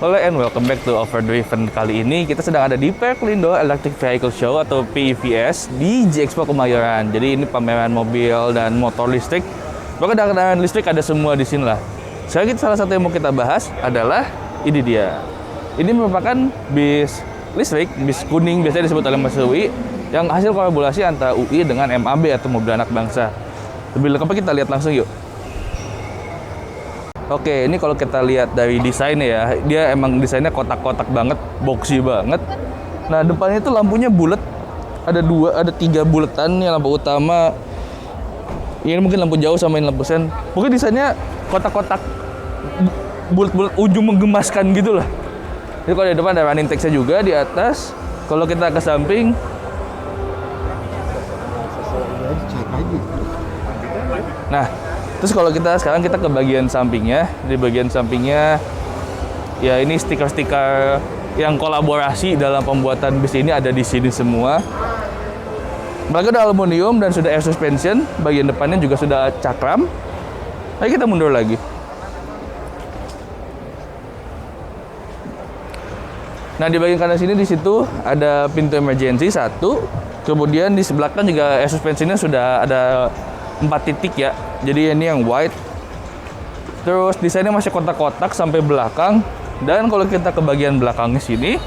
Halo and welcome back to Overdriven. Kali ini kita sedang ada di Perklindo Electric Vehicle Show atau PEVS di G-Expo Kemayoran. Jadi ini pameran mobil dan motor listrik. Pokoknya kendaraan listrik ada semua di sini lah. Sekarang salah satu yang mau kita bahas adalah ini dia. Ini merupakan bis listrik, bis kuning biasanya disebut oleh Mas UI, yang hasil kolaborasi antara UI dengan MAB atau Mobil Anak Bangsa. Lebih lengkapnya kita lihat langsung yuk. Oke, ini kalau kita lihat dari desainnya ya, dia emang desainnya kotak-kotak banget, boxy banget. Nah, depannya itu lampunya bulat. Ada tiga bulatan, yang lampu utama. Ini mungkin lampu jauh sama ini lampu sen. Mungkin desainnya kotak-kotak bulat-bulat ujung menggemaskan gitu lah. Jadi kalau di depan ada running text-nya juga di atas. Kalau kita ke samping, nah, terus kalau sekarang kita ke bagian sampingnya, di bagian sampingnya ya ini stiker-stiker yang kolaborasi dalam pembuatan bis ini ada di sini semua. Mereka udah aluminium dan sudah air suspension, bagian depannya juga sudah cakram. Ayo kita mundur lagi. Nah, di bagian kanan sini di situ ada pintu emergency satu, kemudian di sebelah kan juga air suspensionnya sudah ada 4 titik ya. Jadi ini yang white. Terus desainnya masih kotak-kotak sampai belakang. Dan kalau kita ke bagian belakangnya sini,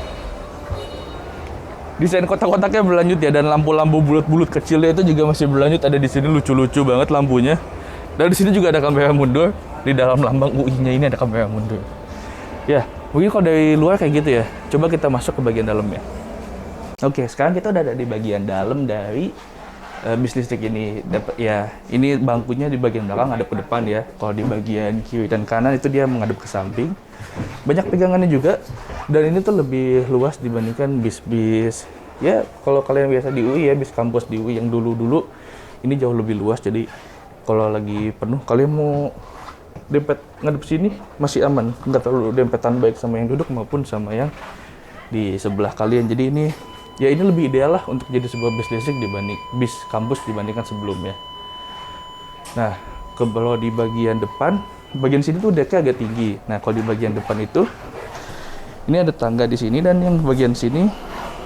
desain kotak-kotaknya berlanjut ya, dan lampu-lampu bulat-bulat kecilnya itu juga masih berlanjut ada di sini, lucu-lucu banget lampunya. Dan di sini juga ada kamera mundur. Di dalam lambang UI-nya ini ada kamera mundur. Ya, mungkin kalau dari luar kayak gitu ya. Coba kita masuk ke bagian dalamnya. Oke, sekarang kita udah ada di bagian dalam dari bis listrik ini. Ya, ini bangkunya di bagian belakang ada ke depan ya. Kalau di bagian kiri dan kanan itu dia menghadap ke samping. Banyak pegangannya juga, dan ini tuh lebih luas dibandingkan bis-bis. Ya, kalau kalian biasa di UI ya, bis kampus di UI yang dulu-dulu, ini jauh lebih luas. Jadi kalau lagi penuh, kalian mau dempet ngadep sini masih aman, nggak terlalu dempetan baik sama yang duduk maupun sama yang di sebelah kalian. Jadi ini ya, ini lebih ideal lah untuk jadi sebuah bis listrik dibanding bis kampus dibandingkan sebelumnya. Nah, kalau di bagian depan, bagian sini tuh decknya agak tinggi. Nah, kalau di bagian depan itu, ini ada tangga di sini, dan yang bagian sini,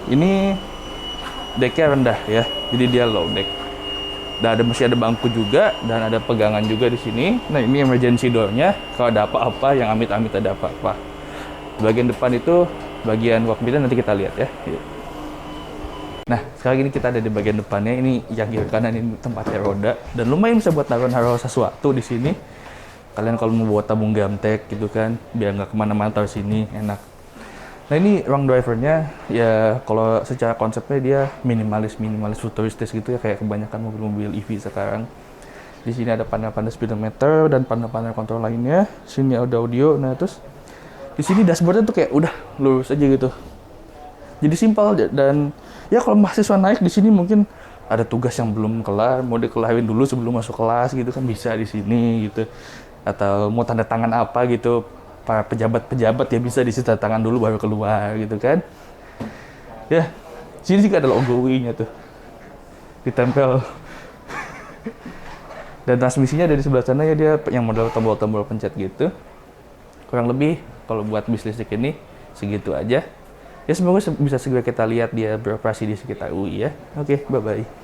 ini decknya rendah ya. Jadi dia low deck. Dan masih ada bangku juga, dan ada pegangan juga di sini. Nah, ini emergency door-nya. Kalau ada apa-apa, yang amit-amit ada apa-apa. Bagian depan itu, bagian cockpit nanti kita lihat ya. Nah, sekarang ini kita ada di bagian depannya. Ini yang kiri kanan ini tempatnya roda, dan lumayan bisa buat naruh sesuatu di sini. Kalian kalau mau bawa tabung gamtek gitu kan, biar nggak kemana-mana taruh sini, enak. Nah, ini ruang drivernya ya, kalau secara konsepnya dia minimalis futuristis gitu ya, kayak kebanyakan mobil-mobil EV sekarang. Di sini ada panel-panel speedometer dan panel-panel kontrol lainnya. Sini ada audio. Nah, terus di sini dashboardnya tuh kayak udah lurus aja gitu. Jadi simpel, dan ya kalau mahasiswa naik di sini mungkin ada tugas yang belum kelar, mau dikelarin dulu sebelum masuk kelas gitu kan, bisa di sini gitu. Atau mau tanda tangan apa gitu, para pejabat-pejabat ya bisa di sini tanda tangan dulu baru keluar gitu kan. Ya, sini juga ada logo UI-nya tuh, ditempel. Dan transmisinya dari sebelah sana ya, dia yang model tombol-tombol pencet gitu. Kurang lebih kalau buat bis listrik ini segitu aja. Ya, semoga bisa segera kita lihat dia beroperasi di sekitar UI ya. Oke, bye-bye.